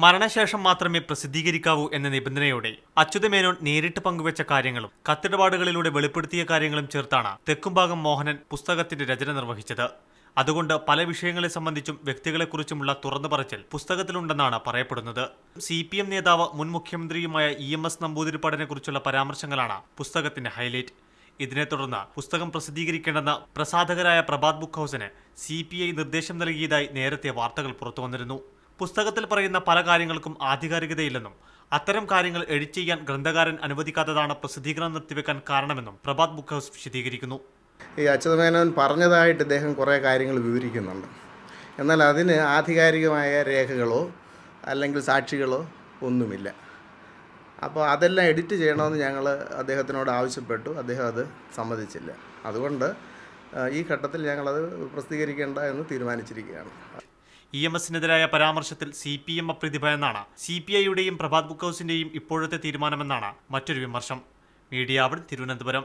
മരണശേഷം മാത്രമേ പ്രസിദ്ധീകരിക്കാവൂ എന്ന നിബന്ധനയോടെ അച്യുതമേനോൻ നേരിട്ട് പങ്കുവച്ച കാര്യങ്ങളും കത്തിടപാടുകളിലൂടെ വെളിപ്പെടുത്തിയ കാര്യങ്ങളും ചേർത്താണ് തെക്കുംഭാഗം മോഹനൻ പുസ്തകത്തിന്റെ രചന നിർവഹിച്ചത്. അതുകൊണ്ട് പല വിഷയങ്ങളെ സംബന്ധിച്ചും വ്യക്തികളെക്കുറിച്ചുമുള്ള തുറന്നു പറച്ചിൽ പുസ്തകത്തിലുണ്ടെന്നാണ് പറയപ്പെടുന്നത്. CPM നേതാവ് മുൻ മുഖ്യമന്ത്രിയുമായ EMS നമ്പൂതിരിപ്പാടിനെ കുറിച്ചുള്ള പരാമർശങ്ങളാണ് പുസ്തകത്തിന്റെ ഹൈലൈറ്റ്. ഇതിനെ തുടർന്ന് പുസ്തകം പ്രസിദ്ധീകരിക്കേണ്ടെന്ന പ്രസാധകരായ പ്രഭാത് ബുക്ക് ഹൌസിന് CPI നിർദ്ദേശം നൽകിയതായി നേരത്തെ വാർത്തകൾ പുറത്തുവന്നിരുന്നു. പുസ്തകത്തിൽ പറയുന്ന പല കാര്യങ്ങൾക്കും ആധികാരികതയില്ലെന്നും അത്തരം കാര്യങ്ങൾ എഡിറ്റ് ചെയ്യാൻ ഗ്രന്ഥകാരൻ അനുവദിക്കാത്തതാണ് പ്രസിദ്ധീകരണം നിർത്തിവെക്കാൻ കാരണമെന്നും പ്രഭാത് ബുക്ക് ഹൌസ് വിശദീകരിക്കുന്നു. ഈ അച്യുതമേനോൻ പറഞ്ഞതായിട്ട് ഇദ്ദേഹം കുറേ കാര്യങ്ങൾ വിവരിക്കുന്നുണ്ട്. എന്നാൽ അതിന് ആധികാരികമായ രേഖകളോ അല്ലെങ്കിൽ സാക്ഷികളോ ഒന്നുമില്ല. അപ്പോൾ അതെല്ലാം എഡിറ്റ് ചെയ്യണമെന്ന് ഞങ്ങൾ അദ്ദേഹത്തിനോട് ആവശ്യപ്പെട്ടു. അദ്ദേഹം അത് സമ്മതിച്ചില്ല. അതുകൊണ്ട് ഈ ഘട്ടത്തിൽ ഞങ്ങളത് പ്രസിദ്ധീകരിക്കേണ്ട എന്ന് തീരുമാനിച്ചിരിക്കുകയാണ്. EMSനെതിരായ പരാമർശത്തിൽ CPM അപ്രീതിഭയെന്നാണ് CPIയുടെയും പ്രഭാത് ബുക്ക് ഹൌസിന്റെയും ഇപ്പോഴത്തെ തീരുമാനമെന്നാണ് മറ്റൊരു വിമർശം. Media one, Thiruvananthapuram.